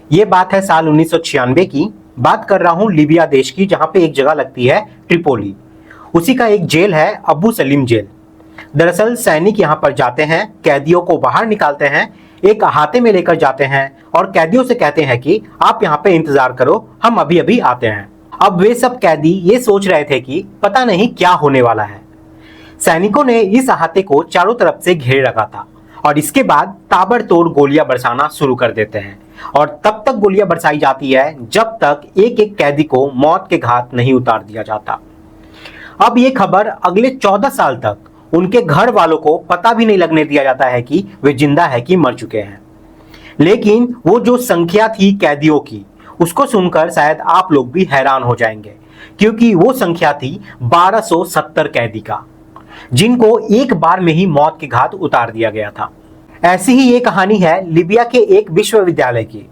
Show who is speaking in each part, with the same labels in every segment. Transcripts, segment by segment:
Speaker 1: ये बात है साल 1996 की। बात कर रहा हूँ लीबिया देश की, जहाँ पे एक जगह लगती है ट्रिपोली। उसी का एक जेल है अबू सलीम जेल। दरअसल सैनिक यहाँ पर जाते हैं, कैदियों को बाहर निकालते हैं, एक अहाते में लेकर जाते हैं और कैदियों से कहते हैं कि आप यहाँ पे इंतजार करो, हम अभी अभी आते हैं। अब वे सब कैदी ये सोच रहे थे कि पता नहीं क्या होने वाला है। सैनिकों ने इस अहाते को चारों तरफ से घेरे रखा था और इसके बाद ताबड़तोड़ गोलियां बरसाना शुरू कर देते हैं और तब तक गोलियां बरसाई जाती है जब तक एक एक कैदी को मौत के घाट नहीं उतार दिया जाता। अब ये खबर अगले 14 साल तक उनके घर वालों को पता भी नहीं लगने दिया जाता है कि वे जिंदा है कि मर चुके हैं। लेकिन वो जो संख्या थी कैदियों की, उसको सुनकर शायद आप लोग भी हैरान हो जाएंगे, क्योंकि वो संख्या थी 1270 कैदी का, जिनको एक बार में ही मौत के घाट उतार दिया गया था। ऐसी ही ये कहानी है लीबिया के एक विश्वविद्यालय की।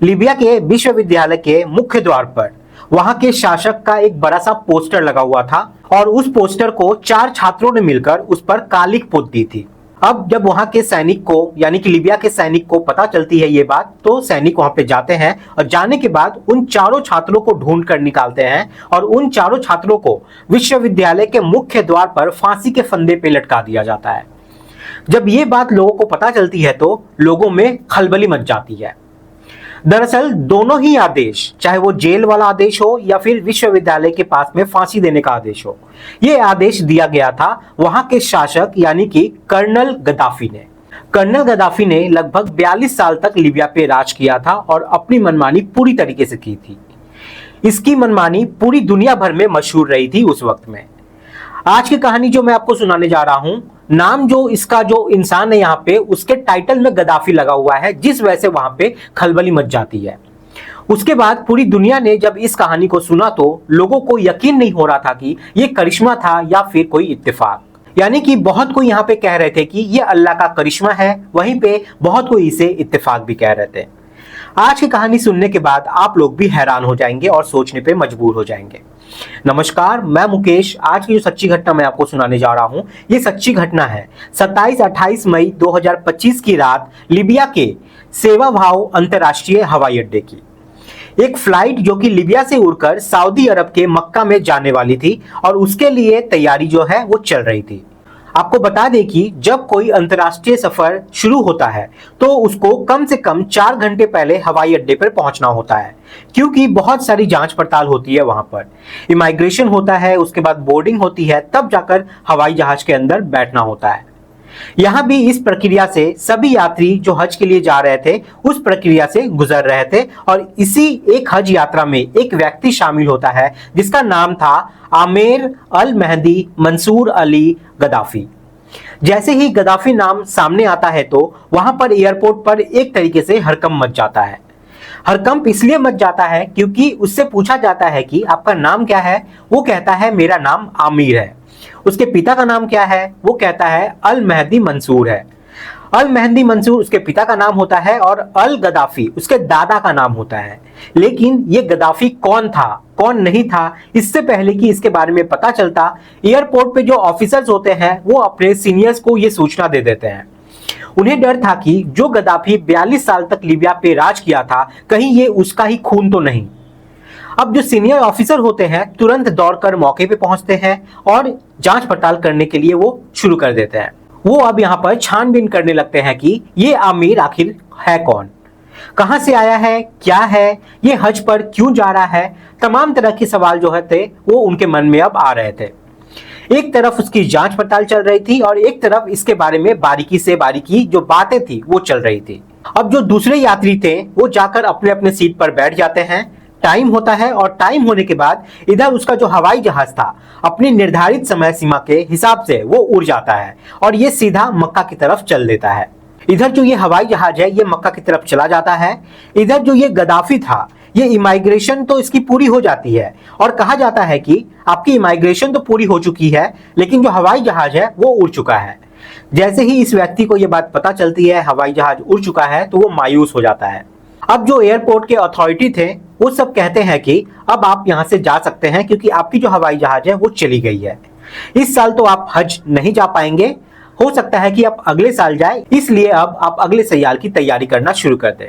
Speaker 1: लीबिया के विश्वविद्यालय के मुख्य द्वार पर वहां के शासक का एक बड़ा सा पोस्टर लगा हुआ था और उस पोस्टर को 4 छात्रों ने मिलकर उस पर कालिख पोत दी थी। अब जब वहां के सैनिक को, यानी कि लीबिया के सैनिक को पता चलती है ये बात, तो सैनिक वहां पे जाते हैं और जाने के बाद उन चारों छात्रों को ढूंढ कर निकालते हैं और उन चारों छात्रों को विश्वविद्यालय के मुख्य द्वार पर फांसी के फंदे पे लटका दिया जाता है। जब ये बात लोगों को पता चलती है तो लोगों में खलबली मच जाती है। दरअसल दोनों ही आदेश, चाहे वो जेल वाला आदेश हो या फिर विश्वविद्यालय के पास में फांसी देने का आदेश हो, ये आदेश दिया गया था वहां के शासक यानी कि कर्नल गद्दाफी ने। कर्नल गद्दाफी ने लगभग 42 साल तक लीबिया पे राज किया था और अपनी मनमानी पूरी तरीके से की थी। इसकी मनमानी पूरी दुनिया भर में मशहूर रही थी उस वक्त में। आज की कहानी जो मैं आपको सुनाने जा रहा हूं, नाम जो इसका जो इंसान है यहाँ पे, उसके टाइटल में गद्दाफी लगा हुआ है, जिस वजह से वहां पे खलबली मच जाती है। उसके बाद पूरी दुनिया ने जब इस कहानी को सुना तो लोगों को यकीन नहीं हो रहा था कि ये करिश्मा था या फिर कोई इत्तेफाक। यानी कि बहुत कोई यहाँ पे कह रहे थे कि ये अल्लाह का करिश्मा है, वहीं पे बहुत कोई इसे इत्तेफाक भी कह रहे थे। आज की कहानी सुनने के बाद आप लोग भी हैरान हो जाएंगे और सोचने पे मजबूर हो जाएंगे। नमस्कार, मैं मुकेश। आज की जो सच्ची घटना मैं आपको सुनाने जा रहा हूं, ये सच्ची घटना है 27-28 मई 2025 की रात लीबिया के सेवाभाव अंतर्राष्ट्रीय हवाई अड्डे की। एक फ्लाइट जो कि लीबिया से उड़कर सऊदी अरब के मक्का में जाने वाली थी और उसके लिए तैयारी जो है वो चल रही थी। आपको बता दें कि जब कोई अंतर्राष्ट्रीय सफर शुरू होता है तो उसको कम से कम 4 घंटे पहले हवाई अड्डे पर पहुंचना होता है, क्योंकि बहुत सारी जांच पड़ताल होती है वहां पर। इमिग्रेशन होता है, उसके बाद बोर्डिंग होती है, तब जाकर हवाई जहाज के अंदर बैठना होता है। यहाँ भी इस प्रक्रिया से सभी यात्री जो हज के लिए जा रहे थे उस प्रक्रिया से गुजर रहे थे और इसी एक हज यात्रा में एक व्यक्ति शामिल होता है जिसका नाम था आमिर अल मेहदी मंसूर अली गद्दाफी। जैसे ही गद्दाफी नाम सामने आता है तो वहां पर एयरपोर्ट पर एक तरीके से हड़कंप मच जाता है। हड़कंप इसलिए मच जाता है क्योंकि उससे पूछा जाता है कि आपका नाम क्या है। वो कहता है मेरा नाम आमिर है। उसके पिता का नाम क्या है? वो कहता है अल मेहदी मंसूर है। अल मेहदी मंसूर उसके पिता का नाम होता है और अल गद्दाफी उसके दादा का नाम होता है। लेकिन ये गद्दाफी कौन था, कौन नहीं था, इससे पहले कि इसके बारे में पता चलता, एयरपोर्ट पे जो ऑफिसर्स होते हैं वो अपने सीनियर्स को ये सूचना दे देते हैं। उन्हें डर था कि जो गद्दाफी 42 साल तक लीबिया पे राज किया था, कहीं ये उसका ही खून तो नहीं। अब जो सीनियर ऑफिसर होते हैं तुरंत दौड़कर मौके पे पहुंचते हैं और जांच पड़ताल करने के लिए वो शुरू कर देते हैं। वो अब यहाँ पर छानबीन करने लगते हैं कि ये आमिर आखिर है कौन, कहां से आया है, क्या है, ये हज पर क्यों जा रहा है। तमाम तरह के सवाल जो है थे वो उनके मन में अब आ रहे थे। एक तरफ उसकी जांच पड़ताल चल रही थी और एक तरफ इसके बारे में बारीकी से बारीकी जो बातें थी वो चल रही थी। अब जो दूसरे यात्री थे वो जाकर अपने अपने सीट पर बैठ जाते हैं। टाइम होता है और टाइम होने के बाद इधर उसका जो हवाई जहाज था अपनी निर्धारित समय सीमा के हिसाब से वो उड़ जाता है और ये सीधा मक्का की तरफ चल देता है। इधर जो ये हवाई जहाज है ये मक्का की तरफ चला जाता है। इधर जो ये गद्दाफी था, ये इमिग्रेशन तो इसकी पूरी हो जाती है और कहा जाता है कि आपकी इमिग्रेशन तो पूरी हो चुकी है, लेकिन जो हवाई जहाज है वो उड़ चुका है। जैसे ही इस व्यक्ति को ये बात पता चलती है हवाई जहाज उड़ चुका है तो वो मायूस हो जाता है। अब जो एयरपोर्ट के अथॉरिटी थे वो सब कहते हैं कि अब आप यहाँ से जा सकते हैं क्योंकि आपकी जो हवाई जहाज है वो चली गई है। इस साल तो आप हज नहीं जा पाएंगे, हो सकता है कि आप अगले साल जाए, इसलिए अब आप अगले साल की तैयारी करना शुरू कर दें।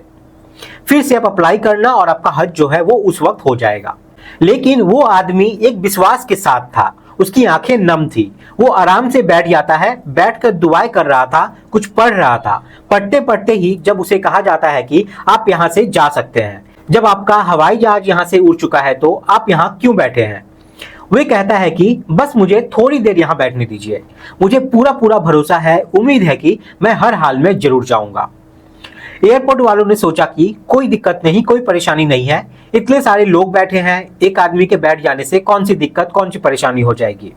Speaker 1: फिर से आप अप्लाई करना और आपका हज जो है वो उस वक्त हो जाएगा। लेकिन वो आदमी एक विश्वास के साथ था, उसकी आंखें नम थी, वो आराम से बैठ जाता है, बैठकर दुआएं कर रहा था, कुछ पढ़ रहा था। पढ़ते पढ़ते ही जब उसे कहा जाता है कि आप यहाँ से जा सकते हैं, जब आपका हवाई जहाज यहाँ से उड़ चुका है तो आप यहाँ क्यों बैठे हैं, वे कहता है कि बस मुझे थोड़ी देर यहाँ बैठने दीजिए, मुझे पूरा पूरा भरोसा है, उम्मीद है कि मैं हर हाल में जरूर जाऊंगा। एयरपोर्ट वालों ने सोचा कि कोई दिक्कत नहीं, कोई परेशानी नहीं है, इतने सारे लोग बैठे हैं, एक आदमी के बैठ जाने से कौन सी दिक्कत, कौन सी परेशानी हो जाएगी।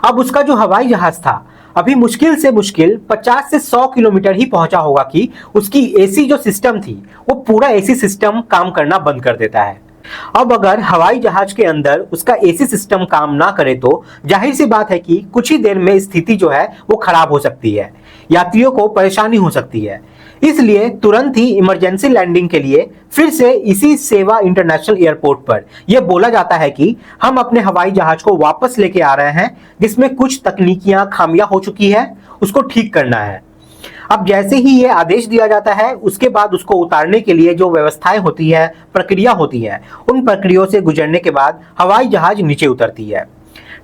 Speaker 1: अब उसका जो हवाई जहाज था अभी मुश्किल से मुश्किल 50 से 100 किलोमीटर ही पहुंचा होगा कि उसकी एसी जो सिस्टम थी वो पूरा एसी सिस्टम काम करना बंद कर देता है। अब अगर हवाई जहाज के अंदर उसका एसी सिस्टम काम ना करे तो जाहिर सी बात है कि कुछ ही देर में स्थिति जो है वो खराब हो सकती है, यात्रियों को परेशानी हो सकती है। इसलिए तुरंत ही इमरजेंसी लैंडिंग के लिए फिर से इसी सेवा इंटरनेशनल एयरपोर्ट पर यह बोला जाता है कि हम अपने हवाई जहाज को वापस लेके आ रहे हैं, जिसमें कुछ तकनीकियां खामियां हो चुकी है, उसको ठीक करना है। अब जैसे ही ये आदेश दिया जाता है उसके बाद उसको उतारने के लिए जो व्यवस्थाएं होती है, प्रक्रिया होती है, उन प्रक्रियाओं से गुजरने के बाद हवाई जहाज नीचे उतरती है।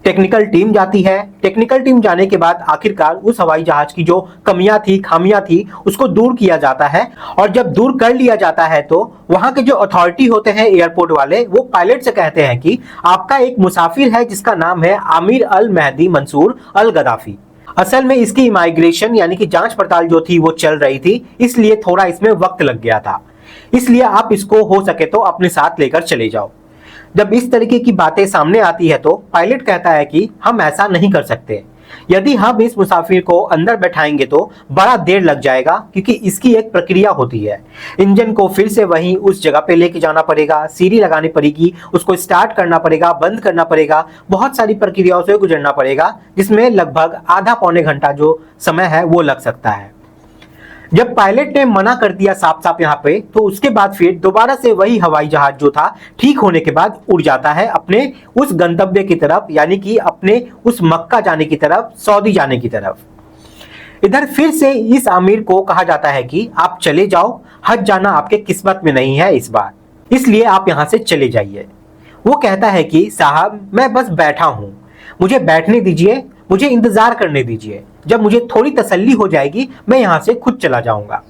Speaker 1: टेक्निकल टीम जाती है, टेक्निकल टीम जाने के बाद आखिरकार उस हवाई जहाज की जो कमियां थी, खामियां थी, उसको दूर किया जाता है। और जब दूर कर लिया जाता है तो वहां के जो अथॉरिटी होते हैं एयरपोर्ट वाले, वो पायलट से कहते हैं कि आपका एक मुसाफिर है जिसका नाम है आमिर अल मेहदी मंसूर अल गद्दाफी। असल में इसकी इमाइग्रेशन यानी कि जांच पड़ताल जो थी वो चल रही थी, इसलिए थोड़ा इसमें वक्त लग गया था, इसलिए आप इसको हो सके तो अपने साथ लेकर चले जाओ। जब इस तरीके की बातें सामने आती है तो पायलट कहता है कि हम ऐसा नहीं कर सकते, यदि हम इस मुसाफिर को अंदर बैठाएंगे तो बड़ा देर लग जाएगा, क्योंकि इसकी एक प्रक्रिया होती है। इंजन को फिर से वहीं उस जगह पे लेके जाना पड़ेगा, सीरी लगानी पड़ेगी, उसको स्टार्ट करना पड़ेगा, बंद करना पड़ेगा, बहुत सारी प्रक्रियाओं से गुजरना पड़ेगा, जिसमें लगभग आधा पौने घंटा जो समय है वो लग सकता है। जब पायलट ने मना कर दिया साफ साफ यहाँ पे, तो उसके बाद फिर दोबारा से वही हवाई जहाज जो था ठीक होने के बाद उड़ जाता है अपने उस गंतव्य की तरफ, यानी कि अपने उस मक्का जाने की तरफ, सऊदी जाने की तरफ। इधर फिर से इस आमिर को कहा जाता है कि आप चले जाओ, हज जाना आपके किस्मत में नहीं है इस बार, इसलिए आप यहाँ से चले जाइए। वो कहता है कि साहब मैं बस बैठा हूं, मुझे बैठने दीजिए, मुझे इंतजार करने दीजिए, जब मुझे थोड़ी तसल्ली हो जाएगी मैं यहां से खुद चला जाऊंगा।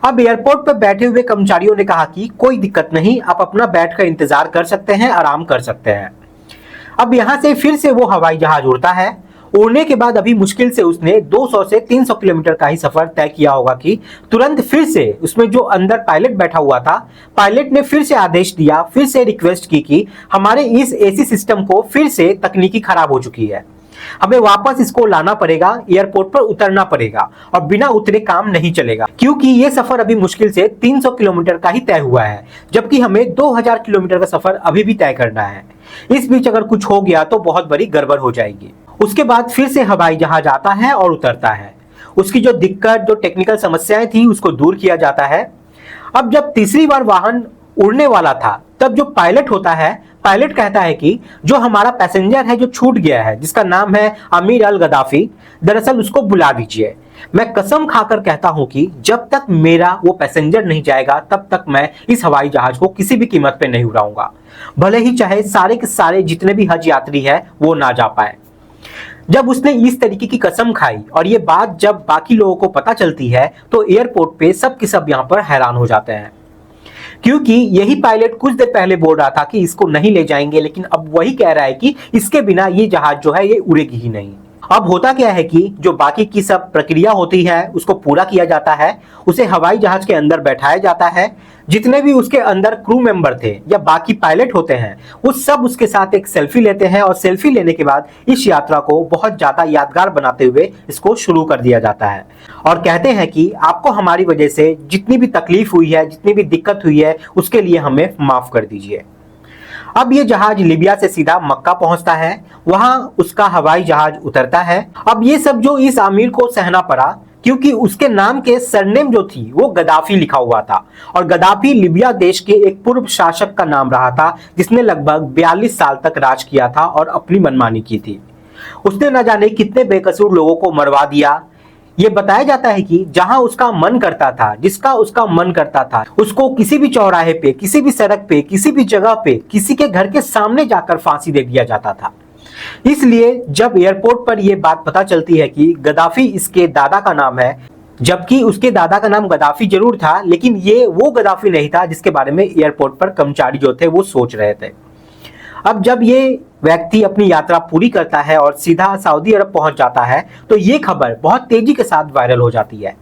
Speaker 1: अब एयरपोर्ट पर बैठे हुए कर्मचारियों ने कहा कि कोई दिक्कत नहीं, आप अपना बैठकर इंतजार कर सकते हैं, आराम कर सकते हैं। अब यहां से फिर से वो हवाई जहाज उड़ता है। उड़ने के बाद अभी मुश्किल से उसने 200 से 300 किलोमीटर का ही सफर तय किया होगा कि तुरंत फिर से उसमें जो अंदर पायलट बैठा हुआ था, पायलट ने फिर से आदेश दिया, फिर से रिक्वेस्ट की कि हमारे इस एसी सिस्टम को फिर से तकनीकी खराब हो चुकी है, हमें वापस इसको लाना पड़ेगा, एयरपोर्ट पर उतरना पड़ेगा और बिना उतरे काम नहीं चलेगा, क्योंकि ये सफर अभी मुश्किल से 300 किलोमीटर का ही तय हुआ है, जबकि हमें 2000 किलोमीटर का सफर अभी भी तय करना है। इस बीच अगर कुछ हो गया तो बहुत बड़ी गड़बड़ हो जाएगी। उसके बाद फिर से हवाई जहाज आता है और उतरता है। उसकी जो दिक्कत, जो टेक्निकल समस्याएं थी, उसको दूर किया जाता है। अब जब तीसरी बार वाहन उड़ने वाला था, तब जो पायलट होता है, पायलट कहता है कि जो हमारा पैसेंजर है जो छूट गया है, जिसका नाम है आमिर अल गद्दाफी, दरअसल उसको बुला दीजिए। मैं कसम खाकर कहता हूं कि जब तक मेरा वो पैसेंजर नहीं जाएगा तब तक मैं इस हवाई जहाज को किसी भी कीमत पे नहीं उड़ाऊंगा, भले ही चाहे सारे के सारे जितने भी हज यात्री है वो ना जा पाए। जब उसने इस तरीके की कसम खाई और ये बात जब बाकी लोगों को पता चलती है तो एयरपोर्ट पे सब के सब यहाँ पर हैरान हो जाते हैं, क्योंकि यही पायलट कुछ देर पहले बोल रहा था कि इसको नहीं ले जाएंगे, लेकिन अब वही कह रहा है कि इसके बिना ये जहाज जो है ये उड़ेगी ही नहीं। अब होता क्या है कि जो बाकी की सब प्रक्रिया होती है उसको पूरा किया जाता है, उसे हवाई जहाज के अंदर बैठाया जाता है। जितने भी उसके अंदर क्रू मेंबर थे या बाकी पायलट होते हैं वो सब उसके साथ एक सेल्फी लेते हैं और सेल्फी लेने के बाद इस यात्रा को बहुत ज्यादा यादगार बनाते हुए इसको शुरू कर दिया जाता है और कहते हैं कि आपको हमारी वजह से जितनी भी तकलीफ हुई है, जितनी भी दिक्कत हुई है, उसके लिए हमें माफ कर दीजिए। अब ये जहाज लीबिया से सीधा मक्का पहुंचता है, वहां उसका हवाई जहाज उतरता है। अब ये सब जो इस आमिर को सहना पड़ा, क्योंकि उसके नाम के सरनेम जो थी वो गद्दाफी लिखा हुआ था और गद्दाफी लीबिया देश के एक पूर्व शासक का नाम रहा था, जिसने लगभग 42 साल तक राज किया था और अपनी मनमानी की थी। उसने न जाने कितने बेकसूर लोगों को मरवा दिया, ये बताया जाता है कि जहां उसका मन करता था, जिसका उसका मन करता था, उसको किसी भी चौराहे पे, किसी भी सड़क पे, किसी भी जगह पे, किसी के घर के सामने जाकर फांसी दे दिया जाता था। इसलिए जब एयरपोर्ट पर यह बात पता चलती है कि गद्दाफी इसके दादा का नाम है, जबकि उसके दादा का नाम गद्दाफी जरूर था, लेकिन ये वो गद्दाफी नहीं था जिसके बारे में एयरपोर्ट पर कर्मचारी जो थे वो सोच रहे थे। अब जब ये व्यक्ति अपनी यात्रा पूरी करता है और सीधा सऊदी अरब पहुंच जाता है, तो ये खबर बहुत तेजी के साथ वायरल हो जाती है।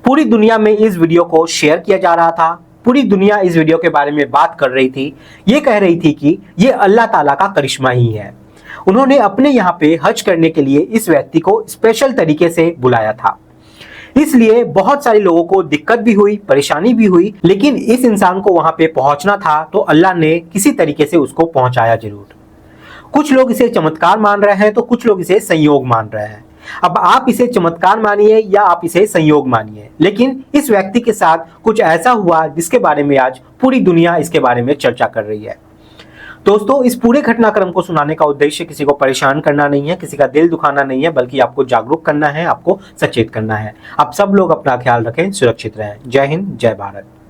Speaker 1: पूरी दुनिया में इस वीडियो को शेयर किया जा रहा था, पूरी दुनिया इस वीडियो के बारे में बात कर रही थी। ये कह रही थी कि ये अल्लाह ताला का करिश्मा ही है। उन्होंने अपने यहाँ पे हज करने के लिए इस व्यक्ति को स्पेशल तरीके से बुलाया था। इसलिए बहुत सारे लोगों को दिक्कत भी हुई, परेशानी भी हुई, लेकिन इस इंसान को वहां पे पहुंचना था तो अल्लाह ने किसी तरीके से उसको पहुंचाया जरूर। कुछ लोग इसे चमत्कार मान रहे हैं तो कुछ लोग इसे संयोग मान रहे हैं। अब आप इसे चमत्कार मानिए या आप इसे संयोग मानिए, लेकिन इस व्यक्ति के साथ कुछ ऐसा हुआ जिसके बारे में आज पूरी दुनिया इसके बारे में चर्चा कर रही है। दोस्तों, इस पूरे घटनाक्रम को सुनाने का उद्देश्य किसी को परेशान करना नहीं है, किसी का दिल दुखाना नहीं है, बल्कि आपको जागरूक करना है, आपको सचेत करना है। आप सब लोग अपना ख्याल रखें, सुरक्षित रहें। जय हिंद, जय भारत।